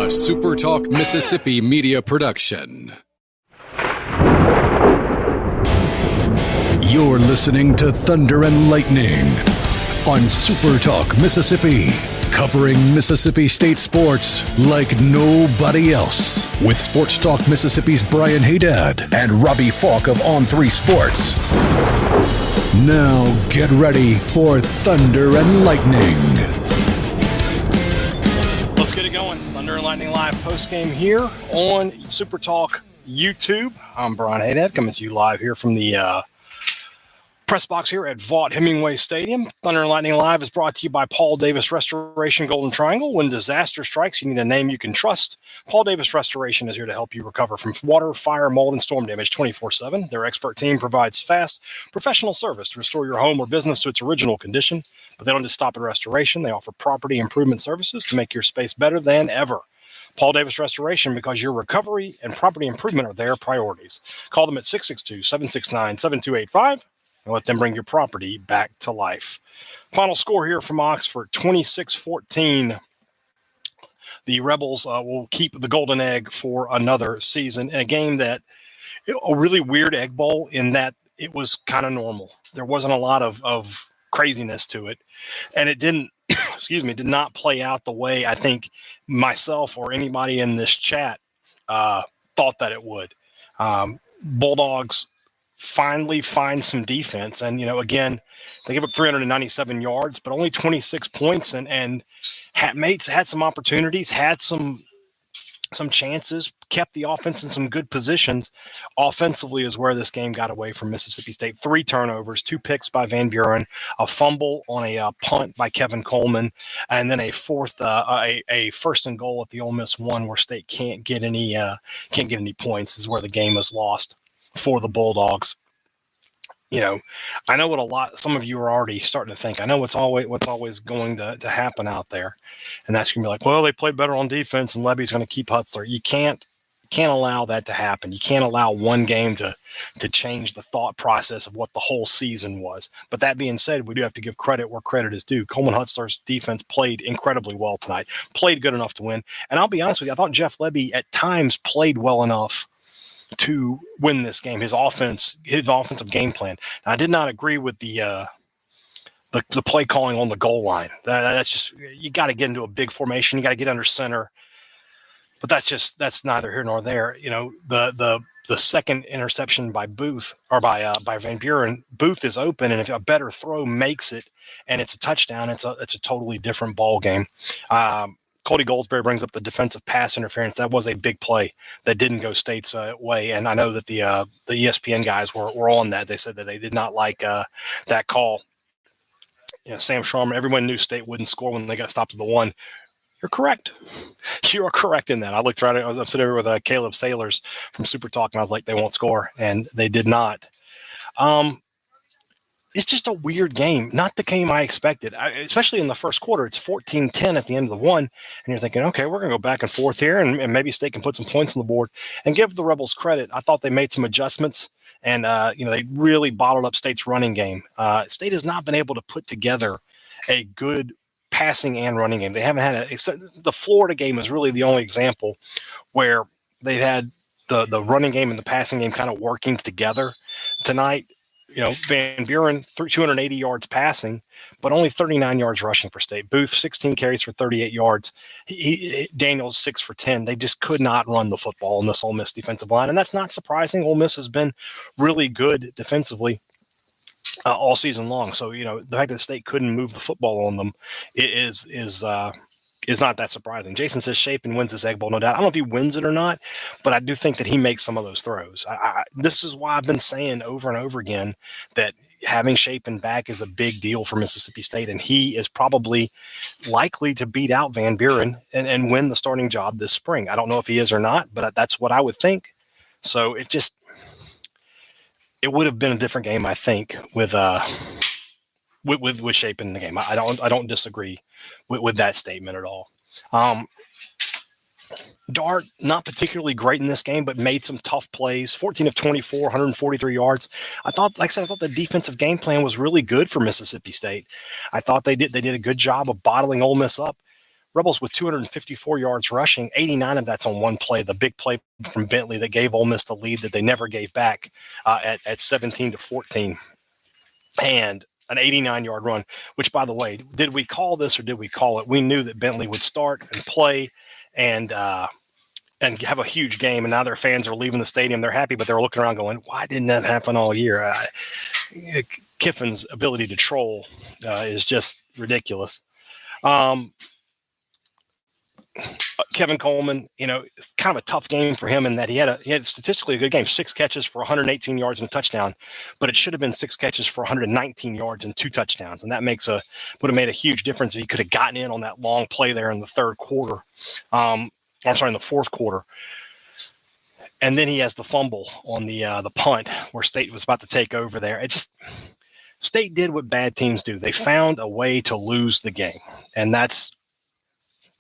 SuperTalk Mississippi Media production. You're listening to Thunder and Lightning on SuperTalk Mississippi, covering Mississippi State sports like nobody else. With SportsTalk Mississippi's Brian Hadad and Robbie Faulk of On3 Sports. Now get ready for Thunder and Lightning. Let's get it going. Thunder and Lightning Live postgame here on SuperTalk YouTube. I'm Brian Hadad, coming to you live here from the press box here at Vaught Hemingway Stadium. Thunder and Lightning Live is brought to you by Paul Davis Restoration Golden Triangle. When disaster strikes, you need a name you can trust. Paul Davis Restoration is here to help you recover from water, fire, mold, and storm damage 24/7. Their expert team provides fast, professional service to restore your home or business to its original condition. But they don't just stop at restoration. They offer property improvement services to make your space better than ever. Paul Davis Restoration, because your recovery and property improvement are their priorities. Call them at 662-769-7285. And let them bring your property back to life. Final score here from Oxford, 26-14. The Rebels will keep the Golden Egg for another season in a game that, a really weird Egg Bowl in that it was kind of normal. There wasn't a lot of craziness to it. And it did not play out the way I think myself or anybody in this chat thought that it would. Bulldogs finally find some defense. And, again, they give up 397 yards, but only 26 points and mates had some opportunities, had some chances, kept the offense in some good positions. Offensively is where this game got away from Mississippi State. 3 turnovers, 2 picks by Van Buren, a fumble on a punt by Kevin Coleman, and then a first and goal at the Ole Miss 1 where State can't get any points. This is where the game is lost for the Bulldogs. I know what some of you are already starting to think. I know what's always going to happen out there. And that's going to be like, well, they played better on defense and Levy's going to keep Hutzler. You can't allow that to happen. You can't allow one game to change the thought process of what the whole season was. But that being said, we do have to give credit where credit is due. Coleman Hutzler's defense played incredibly well tonight, played good enough to win. And I'll be honest with you, I thought Jeff Levy at times played well enough to win this game. His offensive game plan. Now, I did not agree with the play calling on the goal line. That's just, you got to get into a big formation. You got to get under center. But that's neither here nor there. The second interception by Booth or by Van Buren, Booth is open, and if a better throw makes it and it's a touchdown, it's a totally different ball game. Cody Goldsberry brings up the defensive pass interference. That was a big play that didn't go State's way. And I know that the ESPN guys were on that. They said that they did not like that call. Sam Sharma, everyone knew State wouldn't score when they got stopped at the 1. You're correct. You are correct in that. I looked right at it. I was sitting there with Caleb Sailors from SuperTalk, and I was like, they won't score. And they did not. It's just a weird game, not the game I expected, especially in the first quarter. It's 14-10 at the end of the 1, and you're thinking, okay, we're going to go back and forth here, and maybe State can put some points on the board. And give the Rebels credit. I thought they made some adjustments, and they really bottled up State's running game. State has not been able to put together a good passing and running game. They haven't had the Florida game is really the only example where they've had the running game and the passing game kind of working together. Tonight, Van Buren, 280 yards passing, but only 39 yards rushing for State. Booth, 16 carries for 38 yards. Daniels, 6 for 10. They just could not run the football in this Ole Miss defensive line, and that's not surprising. Ole Miss has been really good defensively all season long. So, the fact that State couldn't move the football on them is not that surprising. Jason says Shapen wins this Egg Bowl, no doubt. I don't know if he wins it or not, but I do think that he makes some of those throws. This is why I've been saying over and over again that having Shapen back is a big deal for Mississippi State, and he is probably likely to beat out Van Buren and win the starting job this spring. I don't know if he is or not, but that's what I would think. So it would have been a different game, I think, with Shapen in the game. I don't disagree with that statement at all. Dart, not particularly great in this game, but made some tough plays. 14 of 24, 143 yards. I thought the defensive game plan was really good for Mississippi State. I thought they did a good job of bottling Ole Miss up. Rebels with 254 yards rushing, 89 of that's on one play, the big play from Bentley that gave Ole Miss the lead that they never gave back at 17-14. And an 89-yard run, which, by the way, did we call this or did we call it? We knew that Bentley would start and play and have a huge game, and now their fans are leaving the stadium. They're happy, but they're looking around going, why didn't that happen all year? Kiffin's ability to troll is just ridiculous. Kevin Coleman, it's kind of a tough game for him in that he had statistically a good game, 6 catches for 118 yards and a touchdown, but it should have been 6 catches for 119 yards and 2 touchdowns. And that would have made a huge difference. He could have gotten in on that long play there in the third quarter. In the fourth quarter. And then he has the fumble on the punt where State was about to take over there. State did what bad teams do. They found a way to lose the game. And that's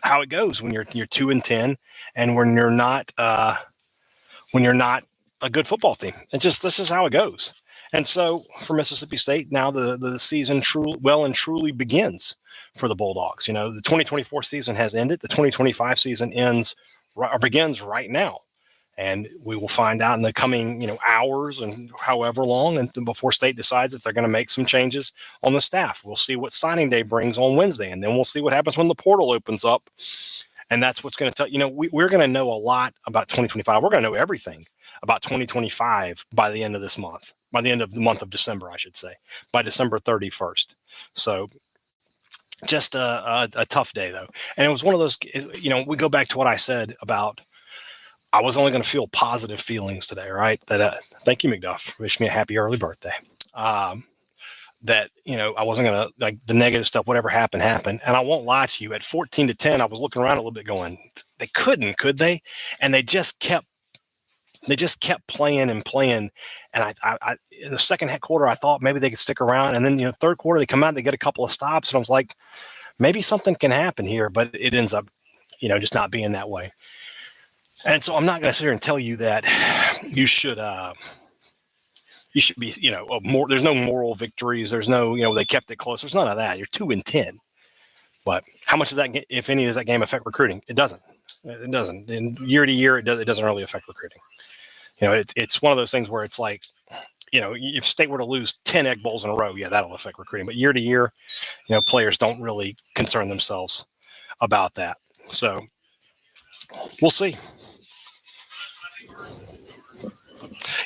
how it goes when you're 2-10 and when you're not a good football team. This is how it goes. And so for Mississippi State, now the season truly begins for the Bulldogs. The 2024 season has ended. The 2025 season begins right now. And we will find out in the coming, hours and however long, and before State decides if they're going to make some changes on the staff. We'll see what signing day brings on Wednesday, and then we'll see what happens when the portal opens up. And that's what's going to tell, we're going to know a lot about 2025. We're going to know everything about 2025 by the end of this month, by the end of the month of December, I should say, by December 31st. So just a tough day, though. And it was one of those, we go back to what I said about I was only going to feel positive feelings today, right? Thank you, McDuff. Wish me a happy early birthday. I wasn't going to, the negative stuff, whatever happened. And I won't lie to you, at 14-10, I was looking around a little bit going, they couldn't, could they? And they just kept playing and playing. And I in the second quarter, I thought maybe they could stick around. And then, third quarter, they come out and they get a couple of stops. And I was like, maybe something can happen here, but it ends up, just not being that way. And so I'm not going to sit here and tell you that you should be, there's no moral victories. There's no, they kept it close. There's none of that. You're 2-10. But how much does that, if any, does that game affect recruiting? It doesn't. It doesn't. And year to year, it doesn't really affect recruiting. It's one of those things where it's like, if State were to lose 10 Egg Bowls in a row, yeah, that'll affect recruiting. But year to year, players don't really concern themselves about that. So we'll see.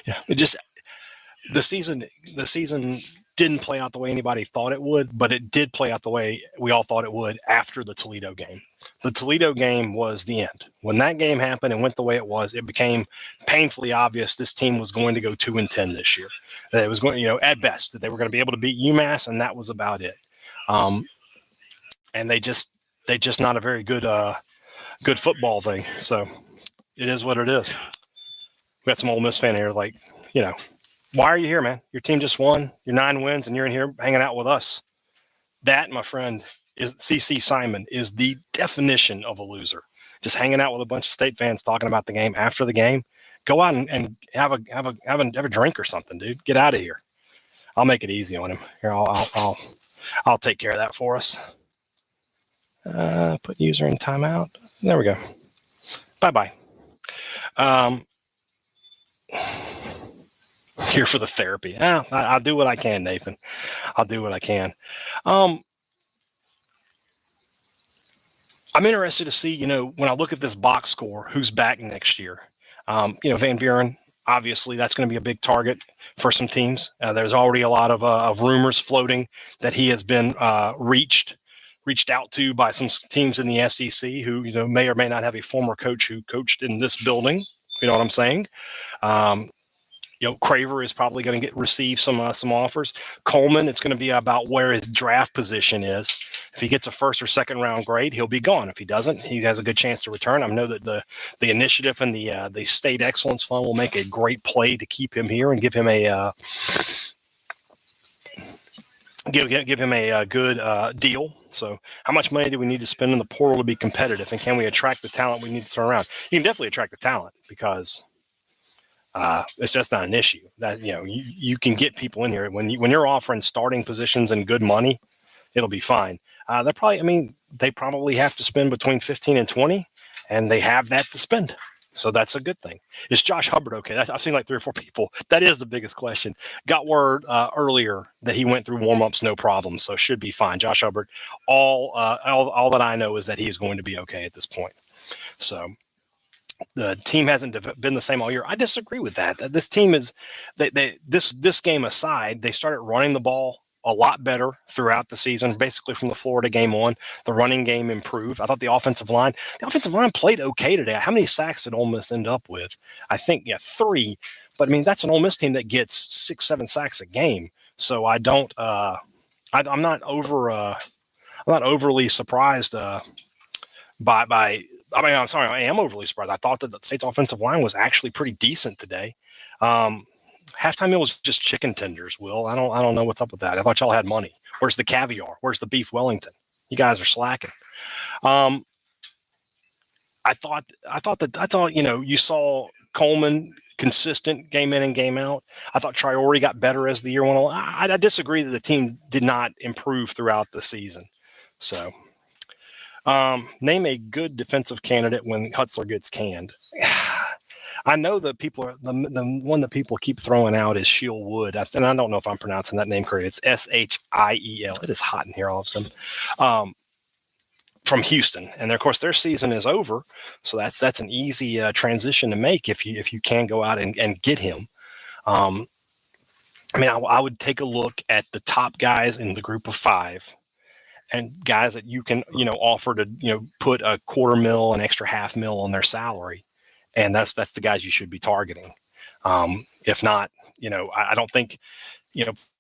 Yeah, the season didn't play out the way anybody thought it would, but it did play out the way we all thought it would after the Toledo game. The Toledo game was the end. When that game happened and went the way it was, it became painfully obvious this team was going to go 2-10 this year. That it was going, at best, that they were going to be able to beat UMass, and that was about it. And they just not a very good football thing. So it is what it is. We got some Ole Miss fan here, why are you here, man? Your team just won. You're 9 wins, and you're in here hanging out with us. That, my friend, is CC Simon, is the definition of a loser. Just hanging out with a bunch of State fans talking about the game after the game. Go out and have a drink or something, dude. Get out of here. I'll make it easy on him. Here, I'll take care of that for us. Put user in timeout. There we go. Bye-bye. Here for the therapy. I'll do what I can, Nathan. I'll do what I can. I'm interested to see, when I look at this box score, who's back next year. Van Buren, obviously that's going to be a big target for some teams. There's already a lot of rumors floating that he has been reached out to by some teams in the SEC who, may or may not have a former coach who coached in this building. If you know what I'm saying. Craver is probably going to receive some offers. Coleman, it's going to be about where his draft position is. If he gets a first or second round grade, he'll be gone. If he doesn't, he has a good chance to return. I know that the initiative and the State Excellence Fund will make a great play to keep him here and give him a give him a good deal. So how much money do we need to spend in the portal to be competitive? And can we attract the talent we need to turn around? You can definitely attract the talent because it's just not an issue. That you can get people in here when you're offering starting positions and good money. it'll be fine. They probably have to spend between 15 and 20, and they have that to spend. So that's a good thing. Is Josh Hubbard okay? I've seen like 3 or 4 people. That is the biggest question. Got word earlier that he went through warm-ups no problem, so should be fine. Josh Hubbard, all that I know is that he is going to be okay at this point. So the team hasn't been the same all year. I disagree with that. This team is this game aside, they started running the ball a lot better throughout the season, basically from the Florida game on. The running game improved. I thought the offensive line played okay today. How many sacks did Ole Miss end up with? I think 3. But I mean, that's an Ole Miss team that gets 6-7 sacks a game. So I don't. I'm not overly surprised by. I'm sorry. I am overly surprised. I thought that the State's offensive line was actually pretty decent today. Halftime meal was just chicken tenders, Will. I don't know what's up with that. I thought y'all had money. Where's the caviar? Where's the beef Wellington? You guys are slacking. I thought you saw Coleman consistent game in and game out. I thought Traore got better as the year went on. I disagree that the team did not improve throughout the season. So name a good defensive candidate when Hutzler gets canned. I know that people are the one that people keep throwing out is Shiel Wood, and I don't know if I'm pronouncing that name correct. It's Shiel. It is hot in here all of a sudden. From Houston, and of course their season is over, so that's an easy transition to make if you can go out and get him. I would take a look at the top guys in the group of 5. And guys that you can, offer to, put a $250,000, an extra $500,000 on their salary. And that's the guys you should be targeting. If not, I don't think,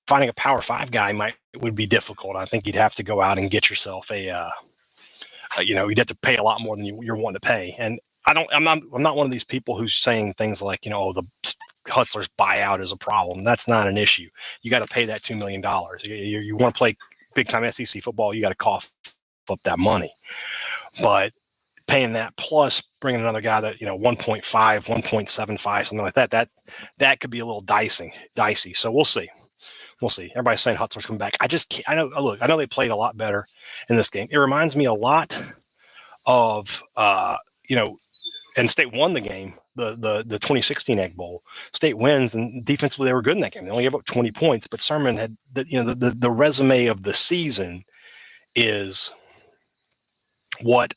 finding a Power 5 guy would be difficult. I think you'd have to go out and get yourself you'd have to pay a lot more than you're wanting to pay. And I'm not one of these people who's saying things like, the Hutzler's buyout is a problem. That's not an issue. You got to pay that $2 million. You want to play big time SEC football, you got to cough up that money. But paying that plus bringing another guy that 1.5, 1.75, something like that could be a little dicey. So we'll see. Everybody's saying Hutzler's coming back. I know they played a lot better in this game. It reminds me a lot of and State won the game, the 2016 Egg Bowl. State wins, and defensively they were good in that game. They only gave up 20 points, but Sermon had the resume of the season is what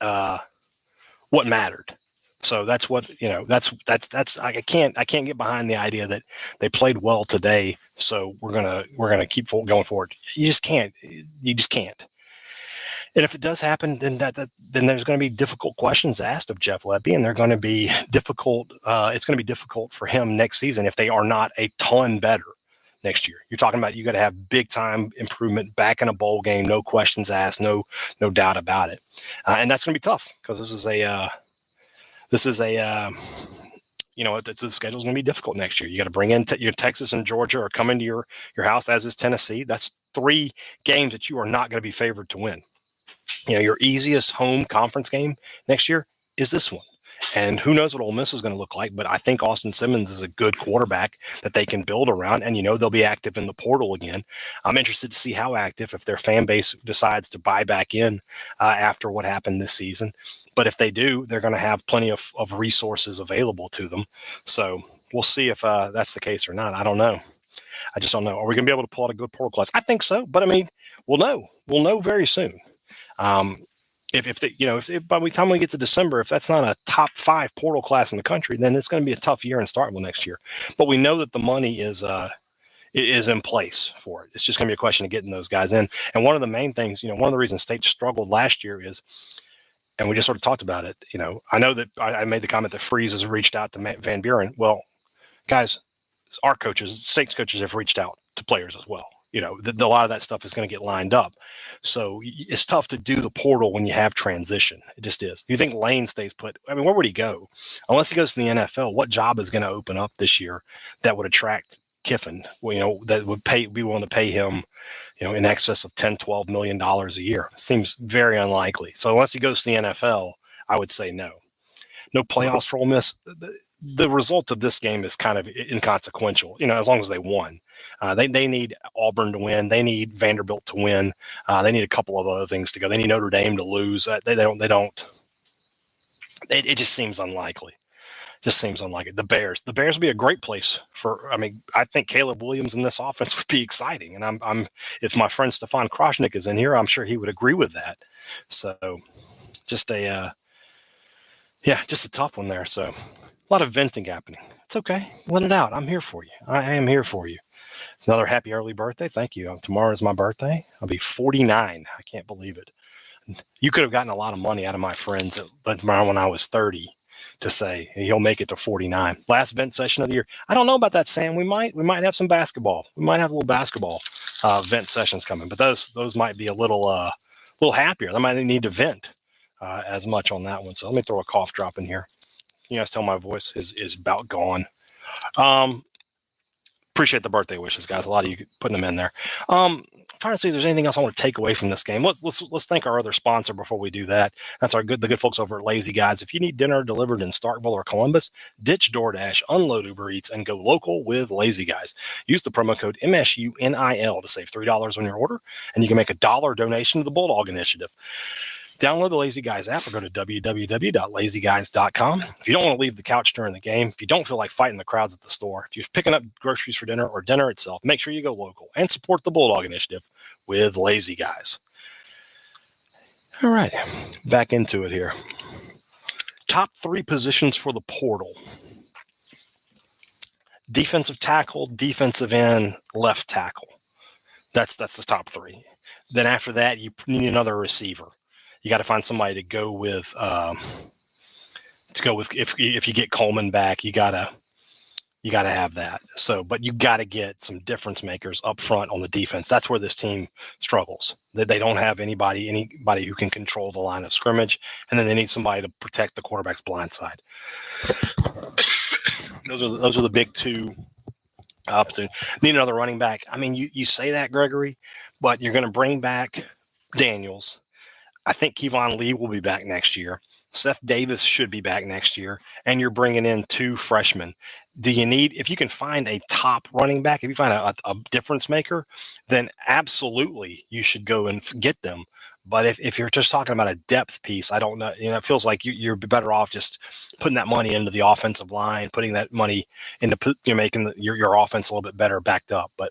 mattered. So that's what that's I can't get behind the idea that they played well today, so we're gonna keep going forward. You just can't. And if it does happen, then there's going to be difficult questions asked of Jeff Lebby, and they're going to be difficult. It's going to be difficult for him next season if they are not a ton better next year. You're talking about you got to have big time improvement back in a bowl game, no questions asked, no doubt about it, and that's going to be tough because the schedule's going to be difficult next year. You got to bring in your Texas and Georgia are coming to your house, as is Tennessee. That's 3 games that you are not going to be favored to win. Your easiest home conference game next year is this one. And who knows what Ole Miss is going to look like, but I think Austin Simmons is a good quarterback that they can build around, and they'll be active in the portal again. I'm interested to see how active if their fan base decides to buy back in after what happened this season. But if they do, they're going to have plenty of resources available to them. So we'll see if that's the case or not. I don't know. I just don't know. Are we going to be able to pull out a good portal class? I think so, but we'll know. We'll know very soon. If by the time we get to December, if that's not a top 5 portal class in the country, then it's going to be a tough year in Starkville next year. But we know that the money is in place for it. It's just going to be a question of getting those guys in. And one of the main things, one of the reasons State struggled last year is, and we just sort of talked about it. I know that I made the comment that Freeze has reached out to Van Buren. Well, guys, our coaches, State's coaches have reached out to players as well. A lot of that stuff is going to get lined up. So it's tough to do the portal when you have transition. It just is. Do you think Lane stays put? Where would he go? Unless he goes to the NFL, what job is going to open up this year that would attract Kiffin, that would be willing to pay him, in excess of $10, $12 million a year? Seems very unlikely. So unless he goes to the NFL, I would say no. No playoffs for Ole Miss. the result of this game is kind of inconsequential, as long as they won. They need Auburn to win. They need Vanderbilt to win. They need a couple of other things to go. They need Notre Dame to lose. They don't. It just seems unlikely. The Bears would be a great place for. I mean, I think Caleb Williams in this offense would be exciting. And I'm if my friend Stefan Kroshnick is in here, I'm sure he would agree with that. So, just a tough one there. So, a lot of venting happening. It's okay. Let it out. I'm here for you. I am here for you. Another happy early birthday. Thank you. Tomorrow is my birthday. I'll be 49. I can't believe it. You could have gotten a lot of money out of my friends when I was 30 to say he'll make it to 49. Last vent session of the year. I don't know about that, Sam. We might have some basketball. We might have a little basketball vent sessions coming, but those might be a little happier. They might need to vent as much on that one. So let me throw a cough drop in here. You guys tell my voice is about gone. Appreciate the birthday wishes, guys. A lot of you putting them in there. Trying to see if there's anything else I want to take away from this game. Let's thank our other sponsor before we do that. That's the good folks over at Lazy Guys. If you need dinner delivered in Starkville or Columbus, ditch DoorDash, unload Uber Eats, and go local with Lazy Guys. Use the promo code MSUNIL to save $3 on your order, and you can make a $1 donation to the Bulldog Initiative. Download the Lazy Guys app or go to www.lazyguys.com. If you don't want to leave the couch during the game, if you don't feel like fighting the crowds at the store, if you're picking up groceries for dinner or dinner itself, make sure you go local and support the Bulldog Initiative with Lazy Guys. All right, back into it here. Top 3 positions for the portal. Defensive tackle, defensive end, left tackle. That's the top 3. Then after that, you need another receiver. You got to find somebody to go with. If you get Coleman back, you gotta have that. So, but you got to get some difference makers up front on the defense. That's where this team struggles. They don't have anybody who can control the line of scrimmage, and then they need somebody to protect the quarterback's blind side. Those are the big 2 opportunities. Need another running back. I mean, you say that, Gregory, but you're going to bring back Daniels. I think Kevon Lee will be back next year. Seth Davis should be back next year. And you're bringing in 2 freshmen. If you can find a top running back, if you find a difference maker, then absolutely you should go and get them. But if you're just talking about a depth piece, I don't know. It feels like you're better off just putting that money into the offensive line, putting that money into making your offense a little bit better backed up. But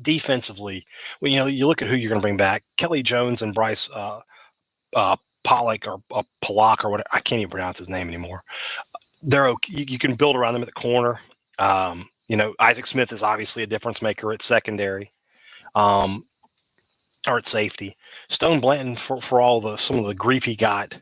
defensively, you look at who you're going to bring back. Kelly Jones and Bryce Pollock or Pollock or whatever. I can't even pronounce his name anymore. They're okay. You can build around them at the corner. Isaac Smith is obviously a difference maker at secondary, or at safety. Stone Blanton, for some of the grief he got,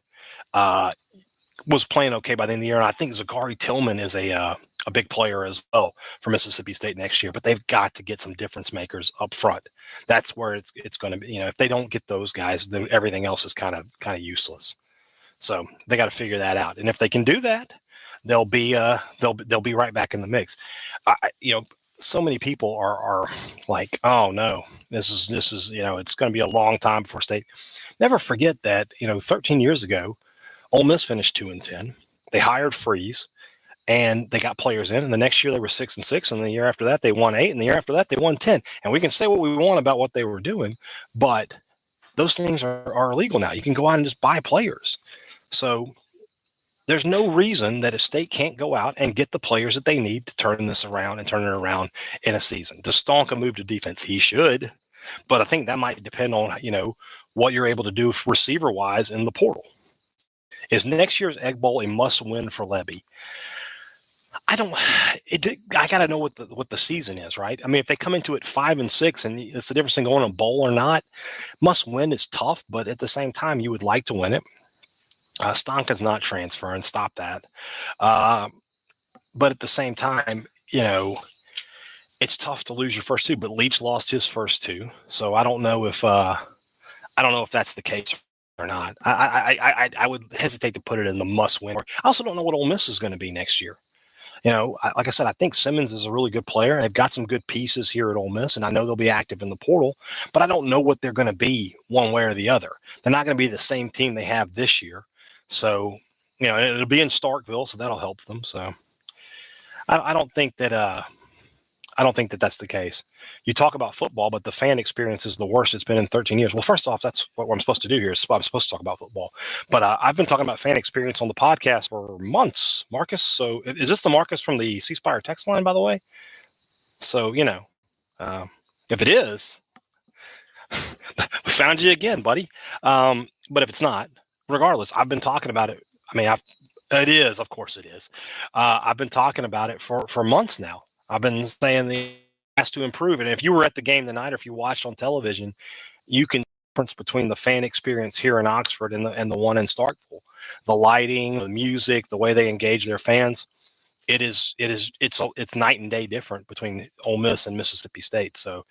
was playing okay by the end of the year. And I think Zachary Tillman is a big player as well for Mississippi State next year, but they've got to get some difference makers up front. That's where it's going to be. If they don't get those guys, then everything else is kind of useless. So they got to figure that out. And if they can do that, they'll be right back in the mix. So many people are like, oh no, this is it's going to be a long time before State. Never forget that 13 years ago, Ole Miss finished 2-10. They hired Freeze. And they got players in, and the next year they were 6-6, and the year after that they won 8, and the year after that they won 10. And we can say what we want about what they were doing, but those things are illegal now. You can go out and just buy players. So there's no reason that a State can't go out and get the players that they need to turn this around and turn it around in a season. Does Stonka move to defense? He should, but I think that might depend on what you're able to do receiver-wise in the portal. Is next year's Egg Bowl a must-win for Lebby? I got to know what the season is, right? I mean, if they come into it 5-6, and it's the difference in going to a bowl or not, must win is tough, but at the same time, you would like to win it. Stonka's not transferring. Stop that. But at the same time, it's tough to lose your first 2. But Leach lost his first 2, so I don't know if that's the case or not. I would hesitate to put it in the must win. I also don't know what Ole Miss is going to be next year. Like I said, I think Simmons is a really good player. They've got some good pieces here at Ole Miss, and I know they'll be active in the portal, but I don't know what they're going to be one way or the other. They're not going to be the same team they have this year. So it'll be in Starkville, so that'll help them. So I don't think that that's the case. You talk about football, but the fan experience is the worst it's been in 13 years. Well, first off, that's what I'm supposed to do here. I'm supposed to talk about football. But I've been talking about fan experience on the podcast for months, Marcus. So is this the Marcus from the C Spire text line, by the way? So, if it is, we found you again, buddy. But if it's not, regardless, I've been talking about it. I mean, it is. Of course it is. I've been talking about it for months now. I've been saying the has to improve. And if you were at the game tonight, or if you watched on television, you can difference between the fan experience here in Oxford and the one in Starkville. The lighting, the music, the way they engage their fans. It's night and day different between Ole Miss and Mississippi State. So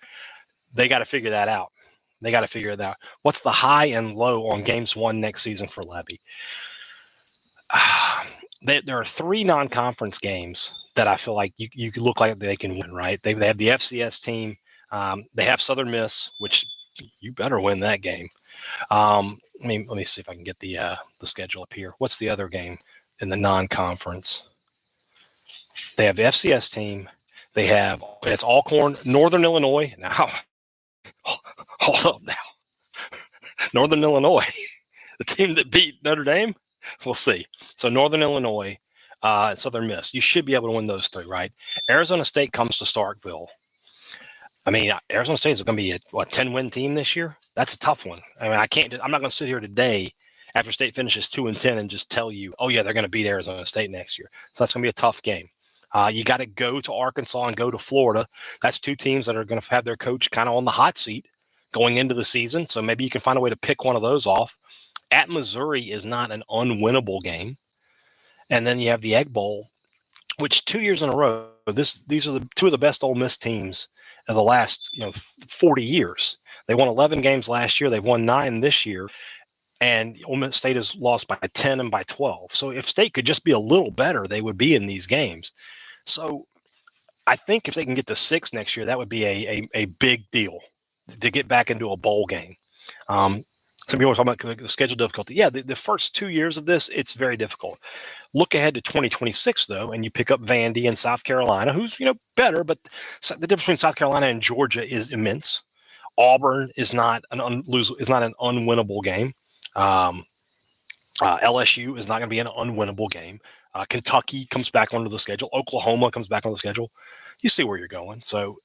they got to figure that out. They got to figure it out. What's the high and low on games won next season for Levy? There are 3 non-conference games that I feel like you could look like they can win, right? They have the FCS team. They have Southern Miss, which you better win that game. Let me see if I can get the schedule up here. What's the other game in the non-conference? They have the FCS team. It's Alcorn, Northern Illinois. Now, hold up now. Northern Illinois, the team that beat Notre Dame. We'll see. So Northern Illinois, Southern Miss. You should be able to win those 3, right? Arizona State comes to Starkville. I mean, Arizona State is going to be a 10-win team this year. That's a tough one. I mean, I'm not going to sit here today after State finishes 2-10 and just tell you, oh yeah, they're going to beat Arizona State next year. So that's going to be a tough game. You got to go to Arkansas and go to Florida. That's 2 teams that are going to have their coach kind of on the hot seat going into the season. So maybe you can find a way to pick one of those off. At Missouri is not an unwinnable game. And then you have the Egg Bowl, which 2 years in a row, these are the 2 of the best Ole Miss teams of the last 40 years. They won 11 games last year. They've won 9 this year. And Ole Miss State has lost by 10 and by 12. So if State could just be a little better, they would be in these games. So I think if they can get to 6 next year, that would be a big deal to get back into a bowl game. Some people are talking about the schedule difficulty. Yeah, the first 2 years of this, it's very difficult. Look ahead to 2026, though, and you pick up Vandy and South Carolina, who's better, but the difference between South Carolina and Georgia is immense. Auburn is not an unwinnable game. LSU is not going to be an unwinnable game. Kentucky comes back onto the schedule. Oklahoma comes back on the schedule. You see where you're going. So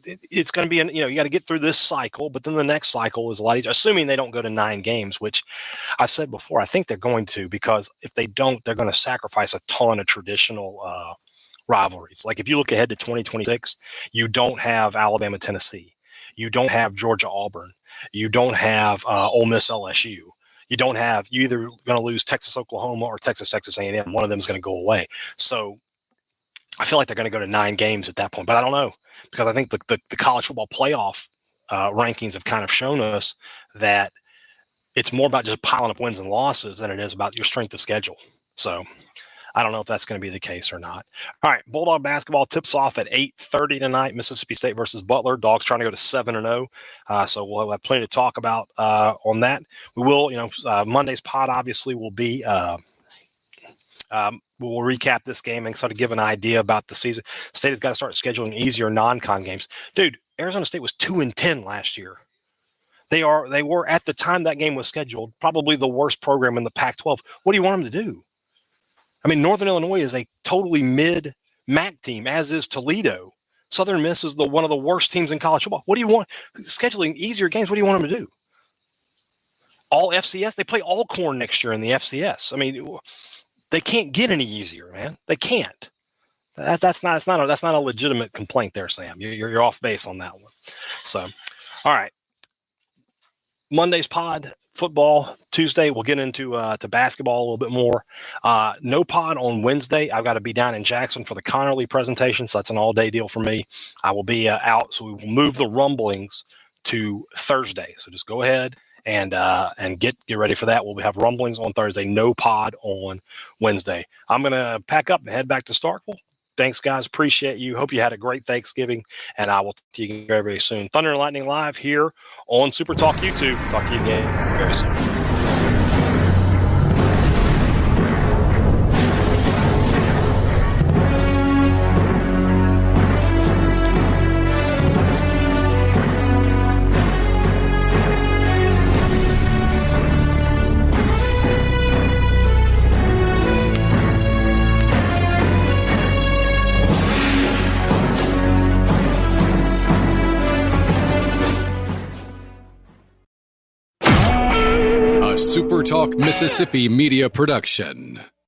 it's going to be, you got to get through this cycle, but then the next cycle is a lot easier, assuming they don't go to 9 games, which I said before, I think they're going to, because if they don't, they're going to sacrifice a ton of traditional rivalries. Like if you look ahead to 2026, you don't have Alabama, Tennessee. You don't have Georgia, Auburn. You don't have Ole Miss, LSU. You either going to lose Texas, Oklahoma, or Texas A&M. One of them is going to go away. So I feel like they're going to go to 9 games at that point, but I don't know, because I think the college football playoff rankings have kind of shown us that it's more about just piling up wins and losses than it is about your strength of schedule. So I don't know if that's going to be the case or not. All right, Bulldog basketball tips off at 8:30 tonight. Mississippi State versus Butler. Dogs trying to go to 7-0. So we'll have plenty to talk about on that. We will, Monday's pod obviously will be. We'll recap this game and sort of give an idea about the season. State has got to start scheduling easier non-con games. Dude, Arizona State was 2-10 last year. They were at the time that game was scheduled probably the worst program in the Pac-12. What do you want them to do? I mean, Northern Illinois is a totally mid-MAC team, as is Toledo. Southern Miss is one of the worst teams in college football. What do you want? Scheduling easier games, what do you want them to do? All FCS? They play Alcorn next year in the FCS. I mean, they can't get any easier, man. They can't. That's not a legitimate complaint there, Sam. You're off base on that one. So, all right. Monday's pod, football. Tuesday, we'll get into to basketball a little bit more. No pod on Wednesday. I've got to be down in Jackson for the Connerly presentation, so that's an all-day deal for me. I will be out, so we will move the rumblings to Thursday. So just go ahead and get ready for that. We'll have rumblings on Thursday. No pod on Wednesday. I'm going to pack up and head back to Starkville. Thanks, guys. Appreciate you. Hope you had a great Thanksgiving, and I will see you very, very soon. Thunder and Lightning Live here on SuperTalk YouTube. Talk to you again very soon. SuperTalk Mississippi Media production.